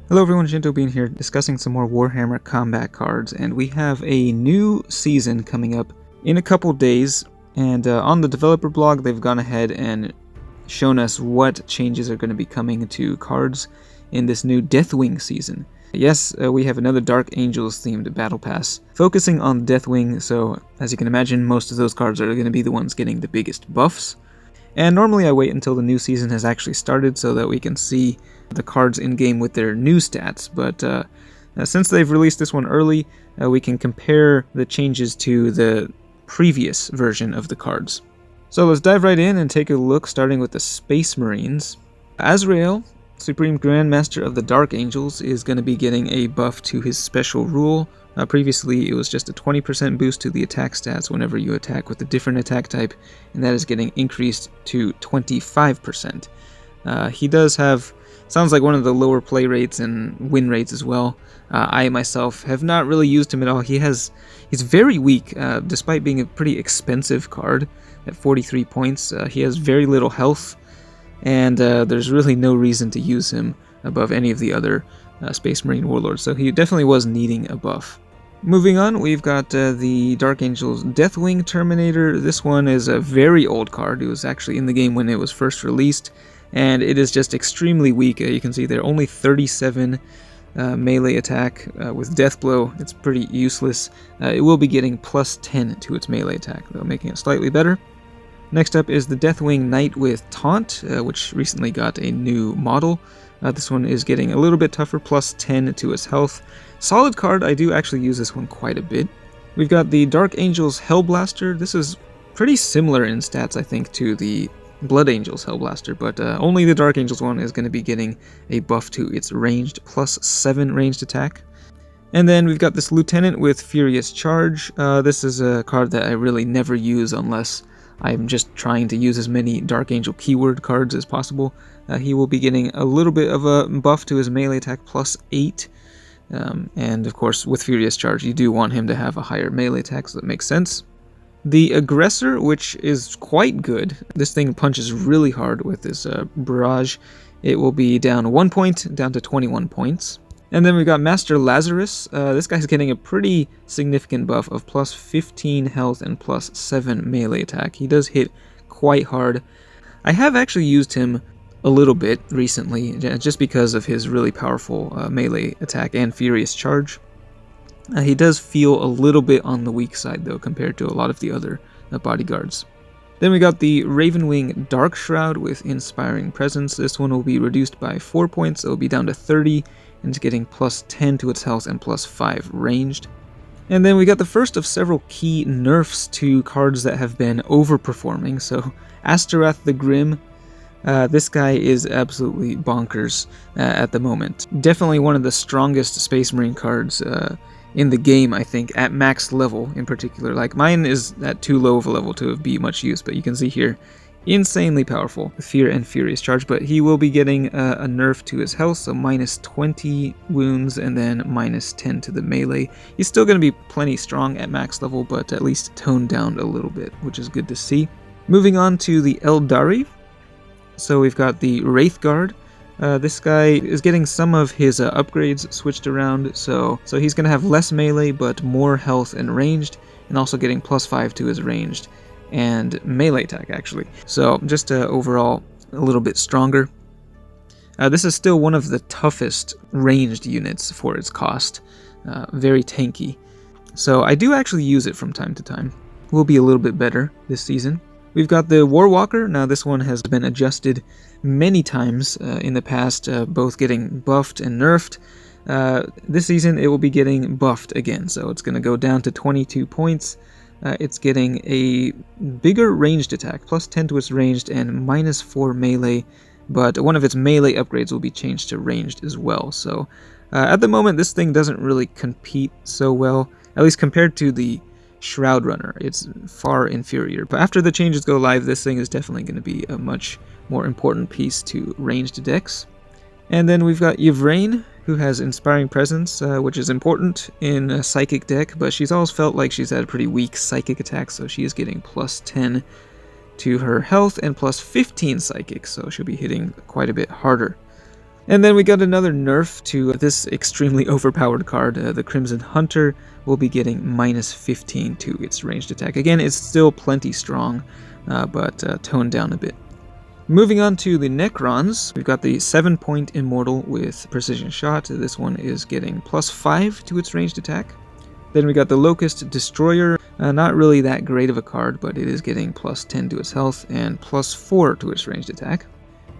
Hello everyone, Jinto Bean here, discussing some more Warhammer combat cards, and we have a new season coming up in a couple days, and on the developer blog they've gone ahead and shown us what changes are going to be coming to cards in this new Deathwing season. Yes, we have another Dark Angels themed battle pass, focusing on Deathwing, so as you can imagine most of those cards are going to be the ones getting the biggest buffs. And normally I wait until the new season has actually started so that we can see the cards in-game with their new stats, but since they've released this one early, we can compare the changes to the previous version of the cards. So let's dive right in and take a look, starting with the Space Marines. Azrael, Supreme Grandmaster of the Dark Angels, is going to be getting a buff to his special rule. Previously, it was just a 20% boost to the attack stats whenever you attack with a different attack type, and that is getting increased to 25%. He does have, sounds like one of the lower play rates and win rates as well. I myself have not really used him at all. He's very weak, despite being a pretty expensive card at 43 points. He has very little health, and there's really no reason to use him above any of the other Space Marine Warlords, so he definitely was needing a buff. Moving on, we've got the Dark Angels Deathwing Terminator. This one is a very old card. It was actually in the game when it was first released, and it is just extremely weak. You can see there only 37 melee attack with Death Blow. It's pretty useless. It will be getting plus 10 to its melee attack, though, making it slightly better. Next up is the Deathwing Knight with Taunt, which recently got a new model. This one is getting a little bit tougher, plus 10 to its health. Solid card, I do actually use this one quite a bit. We've got the Dark Angels Hellblaster. This is pretty similar in stats, I think, to the Blood Angels Hellblaster, but only the Dark Angels one is going to be getting a buff to its ranged, plus 7 ranged attack. And then we've got this Lieutenant with Furious Charge. This is a card that I really never use unless I'm just trying to use as many Dark Angel keyword cards as possible. He will be getting a little bit of a buff to his melee attack, plus 8. And of course, with Furious Charge, you do want him to have a higher melee attack, so that makes sense. The Aggressor, which is quite good. This thing punches really hard with this barrage. It will be down 1 point, down to 21 points. And then we've got Master Lazarus. This guy's getting a pretty significant buff of plus 15 health and plus 7 melee attack. He does hit quite hard. I have actually used him a little bit recently, just because of his really powerful melee attack and Furious Charge. He does feel a little bit on the weak side, though, compared to a lot of the other bodyguards. Then we got the Ravenwing Dark Shroud with Inspiring Presence. This one will be reduced by 4 points, so it will be down to 30, and it's getting plus 10 to its health and plus 5 ranged. And then we got the first of several key nerfs to cards that have been overperforming. So Astorath the Grim, this guy is absolutely bonkers at the moment. Definitely one of the strongest Space Marine cards in the game, I think, at max level in particular. Like, mine is at too low of a level to be much use, but you can see here, insanely powerful, Fear and Furious Charge, but he will be getting a nerf to his health, so minus 20 wounds and then minus 10 to the melee. He's still going to be plenty strong at max level, but at least toned down a little bit, which is good to see. Moving on to the Eldari. So we've got the Wraith Guard. This guy is getting some of his upgrades switched around, so he's going to have less melee but more health and ranged, and also getting plus 5 to his ranged and melee attack, actually. So just overall a little bit stronger. This is still one of the toughest ranged units for its cost. Very tanky. So I do actually use it from time to time. Will be a little bit better this season. We've got the Warwalker. Now this one has been adjusted many times in the past, both getting buffed and nerfed. This season it will be getting buffed again, so it's going to go down to 22 points. It's getting a bigger ranged attack, plus 10 to its ranged and minus 4 melee, but one of its melee upgrades will be changed to ranged as well. So at the moment this thing doesn't really compete so well, at least compared to the Shroud Runner. It's far inferior, but after the changes go live, this thing is definitely going to be a much more important piece to ranged decks. And then we've got Yvraine, who has Inspiring Presence, which is important in a Psychic deck, but she's always felt like she's had a pretty weak Psychic attack, so she is getting plus 10 to her health and plus 15 Psychic, so she'll be hitting quite a bit harder. And then we got another nerf to this extremely overpowered card. The Crimson Hunter will be getting -15 to its ranged attack. Again, it's still plenty strong, but toned down a bit. Moving on to the Necrons, we've got the 7-point Immortal with Precision Shot. This one is getting +5 to its ranged attack. Then we got the Locust Destroyer, not really that great of a card, but it is getting +10 to its health and +4 to its ranged attack.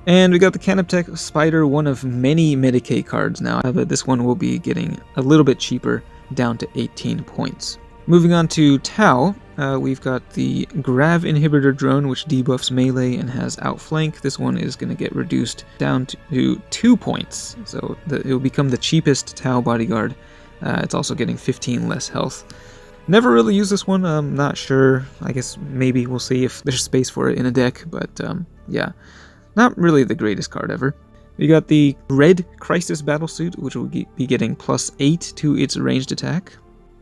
And we got the Canoptech Spider, one of many Medicae cards now, but this one will be getting a little bit cheaper, down to 18 points. Moving on to Tau, we've got the Grav Inhibitor Drone, which debuffs melee and has Outflank. This one is going to get reduced down to 2 points, so it will become the cheapest Tau bodyguard. It's also getting 15 less health. Never really used this one, I'm not sure. I guess maybe we'll see if there's space for it in a deck, but yeah. Not really the greatest card ever. We got the Red Crisis Battlesuit, which will be getting +8 to its ranged attack.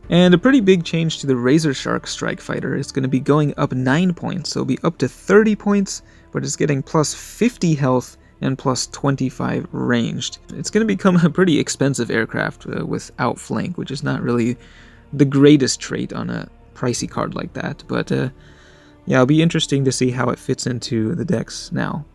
And a pretty big change to the Razor Shark Strike Fighter. It's going to be going up 9 points, so it'll be up to 30 points, but it's getting +50 health and +25 ranged. It's going to become a pretty expensive aircraft with Outflank, which is not really the greatest trait on a pricey card like that, but yeah, it'll be interesting to see how it fits into the decks now.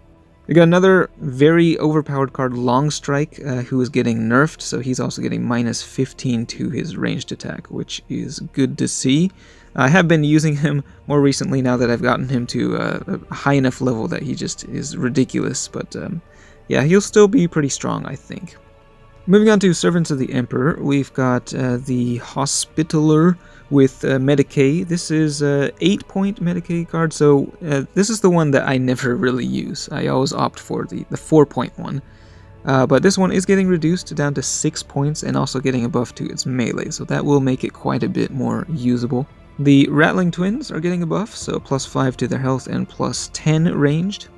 We got another very overpowered card, Long Strike, who is getting nerfed, so he's also getting -15 to his ranged attack, which is good to see. I have been using him more recently now that I've gotten him to a high enough level that he just is ridiculous, but yeah, he'll still be pretty strong, I think. Moving on to Servants of the Emperor, we've got the Hospitaller with Medicae. This is a 8-point Medicae card, so this is the one that I never really use. I always opt for the 4-point one. But this one is getting reduced down to 6 points and also getting a buff to its melee, so that will make it quite a bit more usable. The Rattling Twins are getting a buff, so +5 to their health and +10 ranged.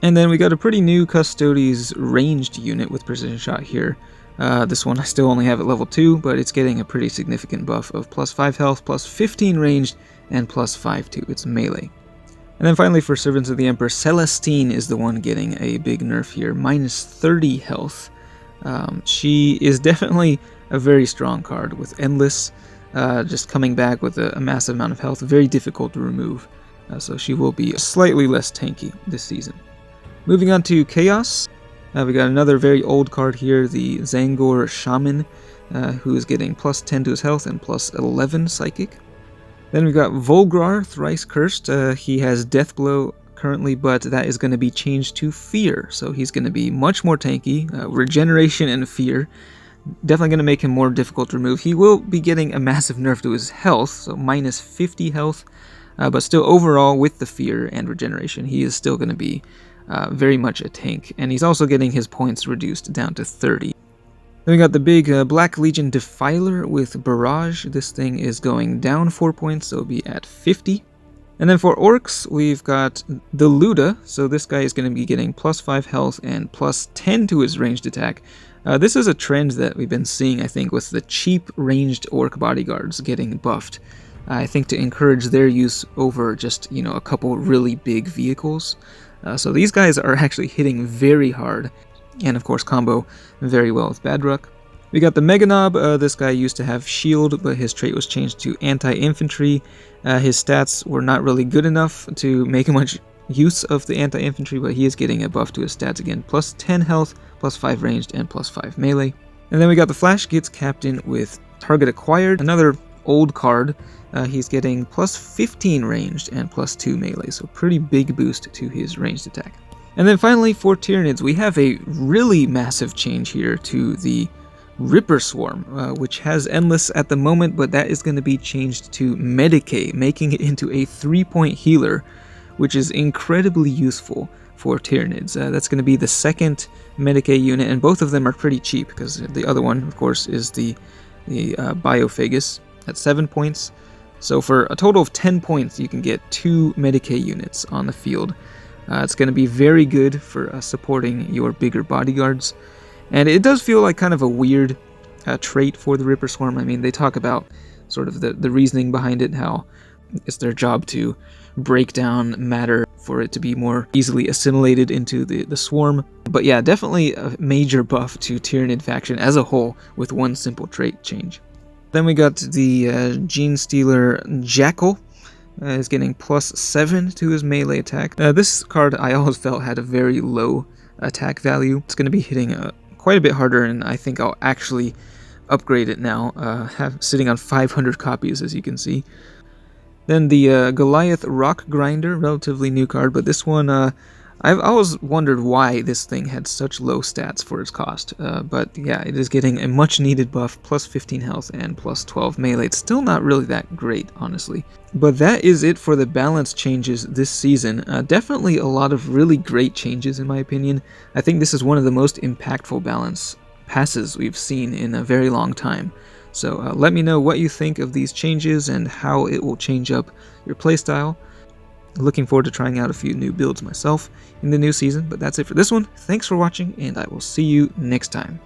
And then we got a pretty new Custodes ranged unit with Precision Shot here. This one I still only have at level 2, but it's getting a pretty significant buff of +5 health, +15 ranged, and +5 to its melee. And then finally for Servants of the Emperor, Celestine is the one getting a big nerf here, -30 health. She is definitely a very strong card with Endless, just coming back with a massive amount of health, very difficult to remove. So she will be slightly less tanky this season. Moving on to Chaos, we got another very old card here, the Zangor Shaman, who is getting +10 to his health and +11 psychic. Then we got Volgrar, Thrice Cursed. He has Death Blow currently, but that is going to be changed to Fear, so he's going to be much more tanky. Regeneration and Fear, definitely going to make him more difficult to remove. He will be getting a massive nerf to his health, so -50 health, but still overall with the Fear and Regeneration, he is still going to be very much a tank, and he's also getting his points reduced down to 30. Then we got the big Black Legion Defiler with Barrage. This thing is going down 4 points, so it'll be at 50. And then for Orcs, we've got the Luda, so this guy is going to be getting +5 health and +10 to his ranged attack. This is a trend that we've been seeing, I think, with the cheap ranged Orc bodyguards getting buffed. I think to encourage their use over just, a couple really big vehicles. So these guys are actually hitting very hard, and of course combo very well with Badruck. We got the Meganob. This guy used to have Shield, but his trait was changed to Anti-Infantry. His stats were not really good enough to make much use of the Anti-Infantry, but he is getting a buff to his stats again. +10 health, +5 ranged, and +5 melee. And then we got the Flash Gitz Captain with Target Acquired, another old card. He's getting +15 ranged and +2 melee, so pretty big boost to his ranged attack. And then finally for Tyranids, we have a really massive change here to the Ripper Swarm, which has Endless at the moment, but that is going to be changed to Medicae, making it into a 3-point healer, which is incredibly useful for Tyranids. That's going to be the second Medicae unit, and both of them are pretty cheap, because the other one, of course, is the Biophagus at 7 points. So for a total of 10 points, you can get 2 Medicae units on the field. It's going to be very good for supporting your bigger bodyguards. And it does feel like kind of a weird trait for the Ripper Swarm. I mean, they talk about sort of the reasoning behind it, how it's their job to break down matter for it to be more easily assimilated into the swarm. But yeah, definitely a major buff to Tyranid faction as a whole with one simple trait change. Then we got the Gene Stealer Jackal. Is getting +7 to his melee attack. This card I always felt had a very low attack value. It's going to be hitting quite a bit harder, and I think I'll actually upgrade it now. Sitting on 500 copies, as you can see. Then the Goliath Rock Grinder, relatively new card, but this one, I've always wondered why this thing had such low stats for its cost. But yeah, it is getting a much needed buff, +15 health and +12 melee. It's still not really that great, honestly. But that is it for the balance changes this season. Definitely a lot of really great changes in my opinion. I think this is one of the most impactful balance passes we've seen in a very long time. So let me know what you think of these changes and how it will change up your playstyle. Looking forward to trying out a few new builds myself in the new season, but that's it for this one. Thanks for watching, and I will see you next time.